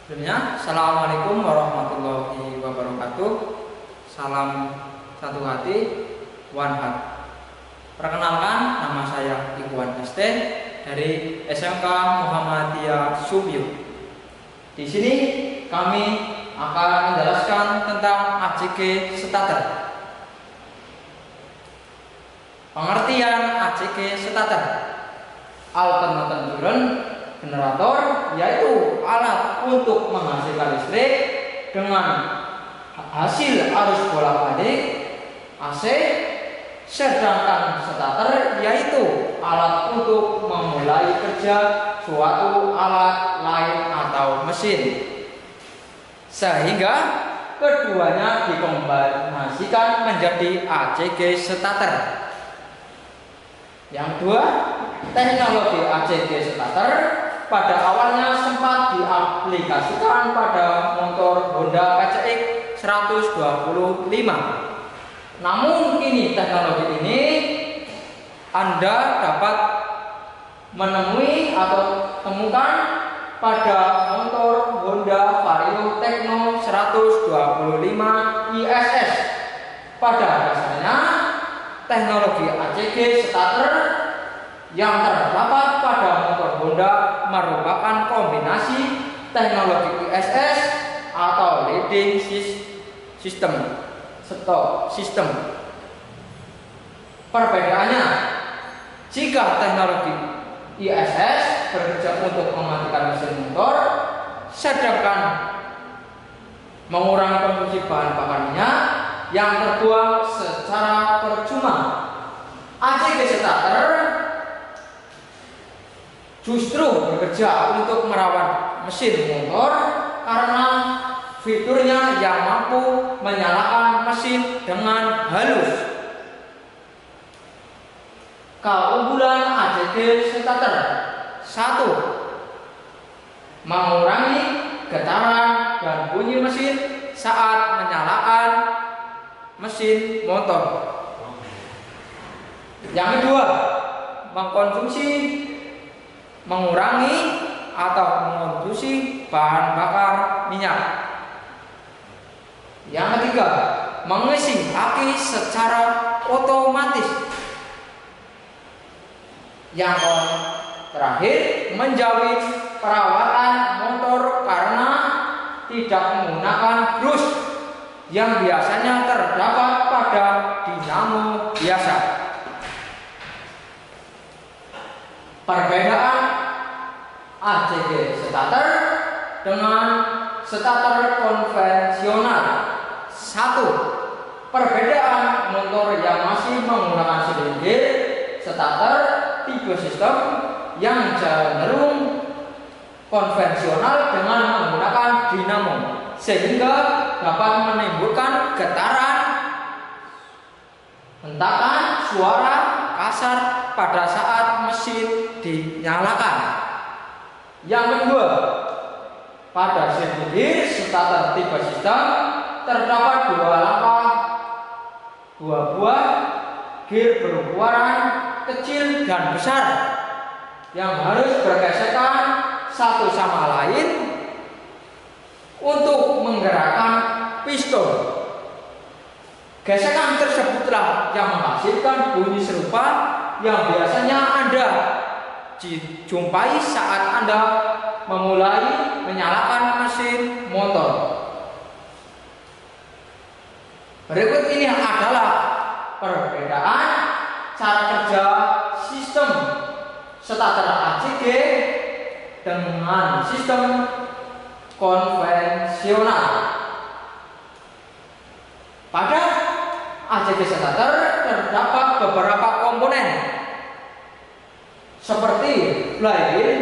Sebelumnya, Assalamualaikum warahmatullahi wabarakatuh. Salam satu hati, one heart. Perkenalkan, nama saya Ikhwan ST dari SMK Muhammadiyah Subiu. Di sini kami akan menjelaskan tentang ACG starter. Pengertian ACG starter: alternating current generator, yaitu alat untuk menghasilkan listrik dengan hasil arus bolak-balik AC. Sedangkan starter yaitu alat untuk memulai kerja suatu alat lain atau mesin, sehingga keduanya dikombinasikan menjadi ACG starter. Yang kedua, teknologi ACG starter pada awalnya sempat diaplikasikan pada motor Honda PCX 125. Namun kini teknologi ini Anda dapat menemui atau temukan pada motor Honda Vario Tekno 125 ISS. Pada dasarnya, teknologi ACG starter yang terdapat pada motor Honda merupakan kombinasi teknologi ISS atau leading system. Perbedaannya, jika teknologi ISS bekerja untuk mematikan mesin motor, sedangkan mengurangi konsumsi bahan bakar minyak yang terbuang secara percuma. ACG starter justru bekerja untuk merawat mesin motor karena fiturnya yang mampu menyalakan mesin dengan halus. Keunggulan ACG starter: 1. Mengurangi getaran dan bunyi mesin saat menyalakan mesin motor. Yang kedua, mengurangi atau mengkonsumsi bahan bakar minyak. Yang ketiga, mengisi aki secara otomatis. Yang terakhir, menjauhi perawatan motor karena tidak menggunakan brus yang biasanya terdapat pada dinamo biasa. Perbedaan ACG starter dengan starter konvensional: 1. Perbedaan motor yang masih menggunakan silinder starter tipe sistem yang cenderung konvensional dengan menggunakan dinamo, sehingga dapat menimbulkan getaran, hentakan suara kasar pada saat mesin dinyalakan. Yang kedua, pada silinder starter tipe sistem terdapat dua buah gear berukuran kecil dan besar yang harus bergesekan satu sama lain untuk menggerakkan piston. Gesekan tersebutlah yang menghasilkan bunyi serupa yang biasanya Anda jumpai saat Anda memulai menyalakan mesin motor. Berikut ini adalah perbedaan cara kerja sistem starter ACG dengan sistem konvensional. Pada ACG starter terdapat beberapa komponen seperti flywheel,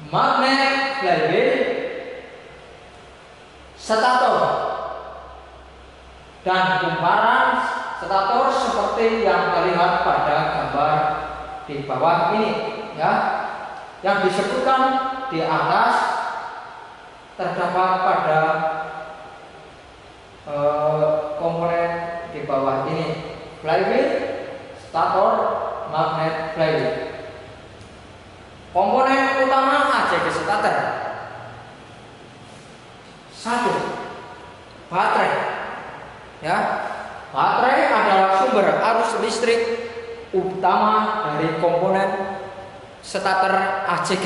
magnet flywheel, stator, dan kumparan stator seperti yang terlihat pada gambar di bawah ini, ya. Yang disebutkan di atas terdapat pada komponen di bawah ini: flywheel, stator, magnet flywheel. Komponen utama ACG baterai. Ya, baterai adalah sumber arus listrik utama dari komponen starter ACC.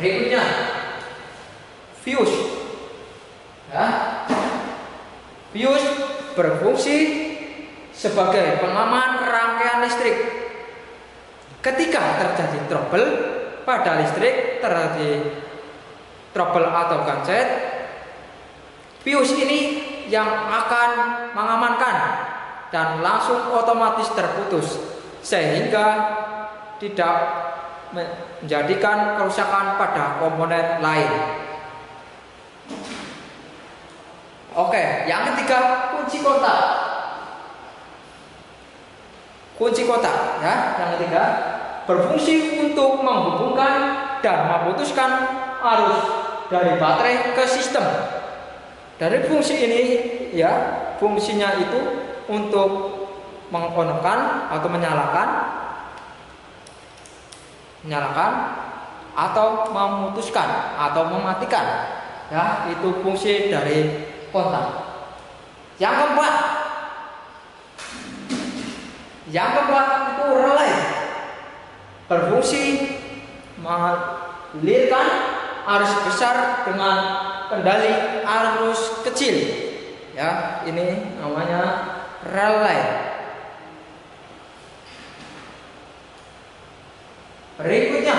Berikutnya, fuse. Ya, fuse berfungsi sebagai pengaman rangkaian listrik. Ketika terjadi trouble pada listrik, terjadi trouble atau gancet, fuse ini yang akan mengamankan dan langsung otomatis terputus sehingga tidak menjadikan kerusakan pada komponen lain. Oke, yang ketiga, kunci kontak. Kunci kontak, ya, yang ketiga berfungsi untuk menghubungkan dan memutuskan arus dari baterai ke sistem. Dari fungsi ini, ya, fungsinya itu untuk mengonkan atau menyalakan atau memutuskan atau mematikan. Ya, itu fungsi dari kontak. Yang keempat itu relay, berfungsi mengalirkan arus besar dengan kendali arus kecil. Ya, ini namanya relay. Berikutnya,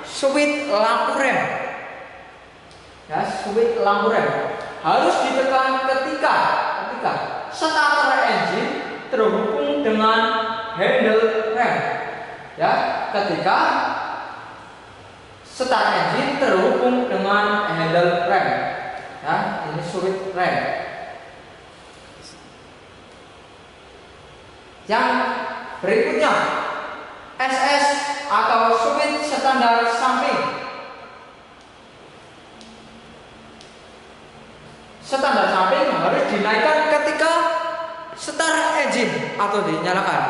switch lampu rem. Ya, switch lampu rem harus ditekan ketika starter engine terhubung dengan handle rem. Ya, ketika start engine terhubung dengan handle rem. Ya, ini switch rem. Yang berikutnya, SS atau switch standar samping. Standar samping harus dinaikkan ketika start engine atau dinyalakan.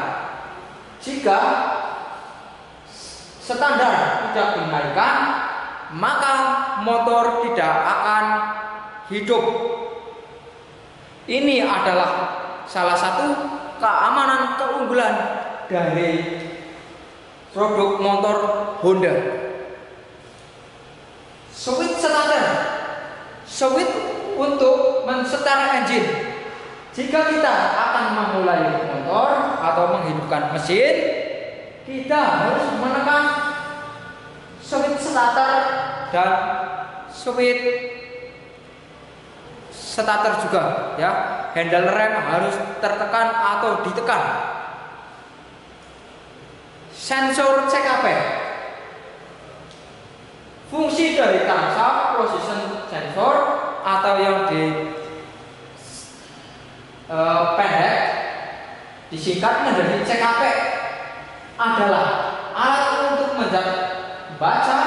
Jika standar tidak dinaikkan, maka motor tidak akan hidup. Ini adalah salah satu keamanan keunggulan dari produk motor Honda. Switch standar, switch untuk men-start engine. Jika kita akan memulai motor atau menghidupkan mesin, kita harus menekan switch starter dan switch starter juga, ya. Handle rem harus tertekan atau ditekan. Sensor CKP. Fungsi dari crankshaft position sensor atau yang di pendek disingkat menjadi CKP adalah alat untuk membaca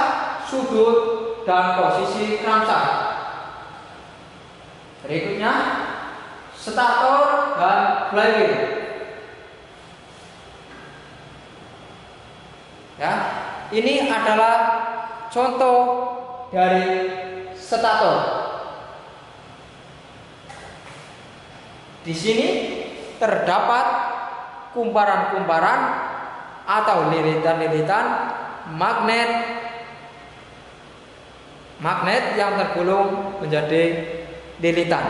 sudut dan posisi crankshaft. Berikutnya, stator dan flywheel. Ya, ini adalah contoh dari stator. Di sini terdapat kumparan-kumparan atau lilitan-lilitan magnet yang tergulung menjadi lilitan.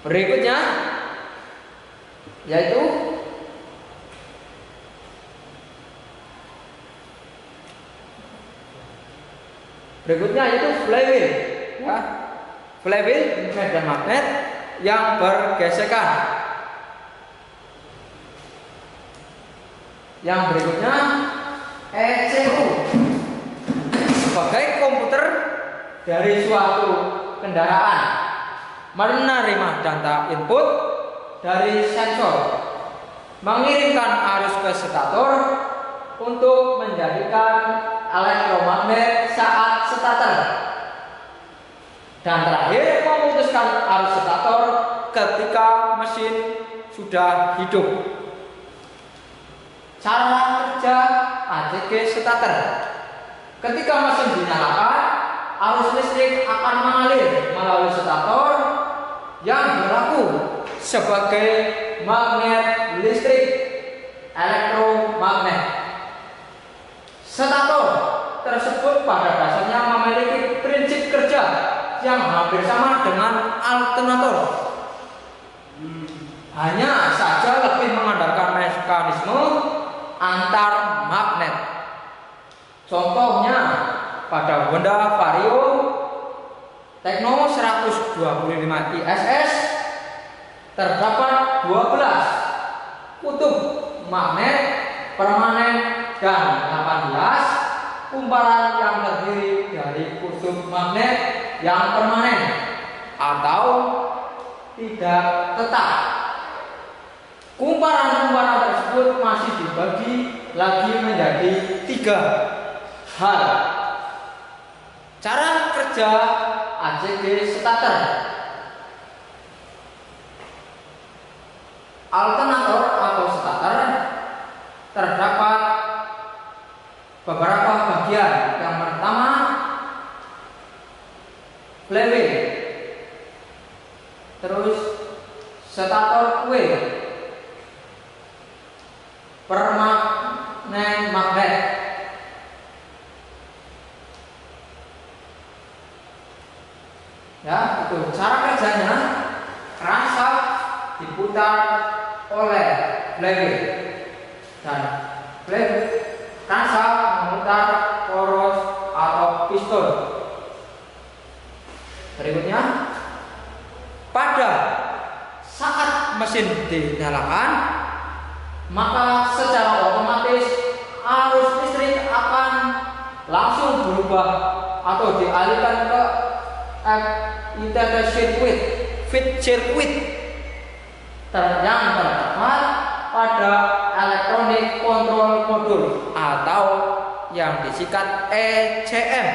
Berikutnya yaitu flywheel, ya. Flywheel medan magnet yang bergesekan. Yang berikutnya ECU sebagai komputer dari suatu kendaraan, menerima data input dari sensor, mengirimkan arus ke stator untuk menjadikan elektromagnet saat starter, dan terakhir memutuskan arus stator ketika mesin sudah hidup. Cara kerja ACG starter. Ketika mesin dinyalakan, arus listrik akan mengalir melalui starter yang berlaku sebagai magnet listrik elektromagnet. Starter tersebut pada dasarnya memiliki prinsip kerja yang hampir sama dengan alternator. Hanya saja lebih mengandalkan mekanisme antar magnet. Contohnya pada Honda Vario Tekno 125 ISS terdapat 12 kutub magnet permanen dan 18 kumparan yang terdiri dari kutub magnet yang permanen atau tidak tetap. Kumparan-kumparan tersebut masih dibagi lagi menjadi 3 hal. Cara kerja ACG starter. Alternator atau starter terdapat beberapa bagian. Yang pertama, flywheel, terus starter wheel, permanen magnet, ya itu cara kerjanya. Crankshaft diputar oleh flywheel dan crankshaft memutar poros atau piston. Berikutnya, pada saat mesin dinyalakan, maka secara otomatis arus listrik akan langsung berubah atau dialihkan ke feed circuit yang terdapat pada electronic control module atau yang disingkat ECM,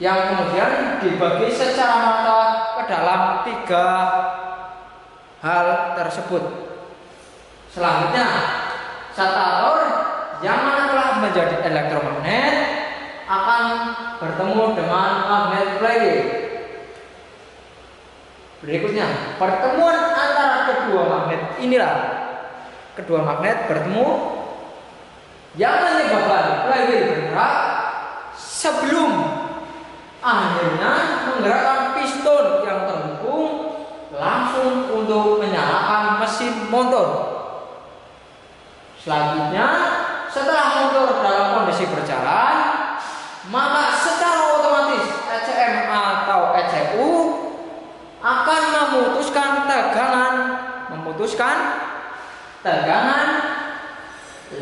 yang kemudian dibagi secara merata ke dalam 3 hal tersebut. Selanjutnya, starter yang mana telah menjadi elektromagnet akan bertemu dengan magnet flywheel. Berikutnya, pertemuan antara kedua magnet inilah, kedua magnet bertemu yang menyebabkan flywheel bergerak sebelum akhirnya menggerakkan piston yang terhubung langsung untuk menyalakan mesin motor. Selanjutnya, setelah motor dalam kondisi berjalan, maka secara otomatis ECM atau ECU akan memutuskan tegangan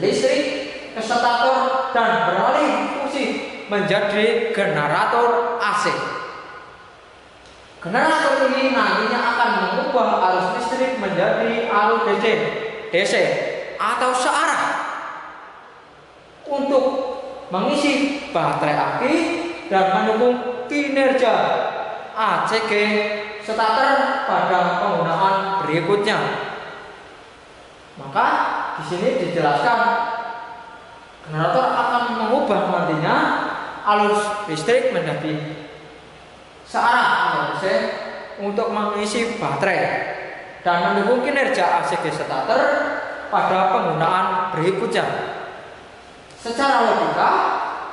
listrik ke starter dan beralih fungsi menjadi generator AC. Generator ini nantinya akan mengubah arus listrik menjadi arus DC atau searah untuk mengisi baterai aki dan mendukung kinerja ACG starter pada penggunaan berikutnya. Maka di sini dijelaskan generator akan mengubah nantinya arus listrik menjadi searah atau DC untuk mengisi baterai dan mendukung kinerja ACG starter pada penggunaan berikutnya. Secara logika,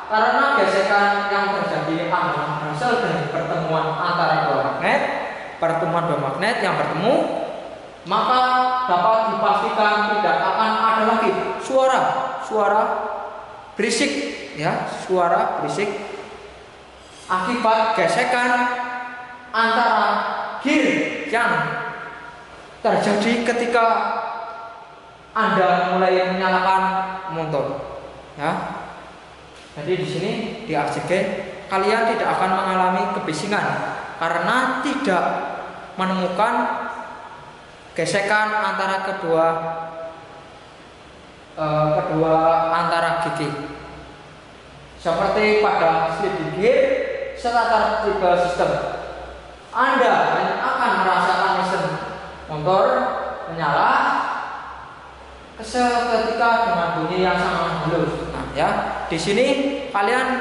karena gesekan yang terjadi adalah berasal dari pertemuan antara dua magnet yang bertemu, maka dapat dipastikan tidak akan ada lagi suara berisik, ya, suara berisik akibat gesekan antara gear yang terjadi ketika Anda mulai menyalakan motor, ya. Jadi di sini di ACG kalian tidak akan mengalami kebisingan karena tidak menemukan gesekan antara kedua antara gigi. Seperti pada sliding gear starter tipe sistem, Anda hanya akan merasakan mesin motor menyala seketika dengan bunyi yang sangat halus. Nah, ya, di sini kalian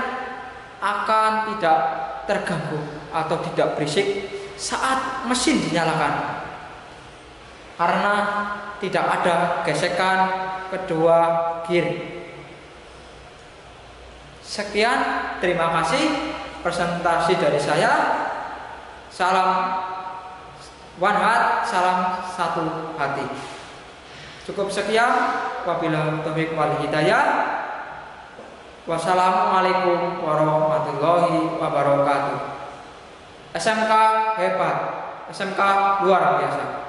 akan tidak terganggu atau tidak berisik saat mesin dinyalakan, karena tidak ada gesekan kedua gear. Sekian, terima kasih presentasi dari saya. Salam one heart, salam satu hati. Cukup sekian. Wabillahi taufiq wal hidayah. Wassalamualaikum warahmatullahi wabarakatuh. SMK hebat, SMK luar biasa.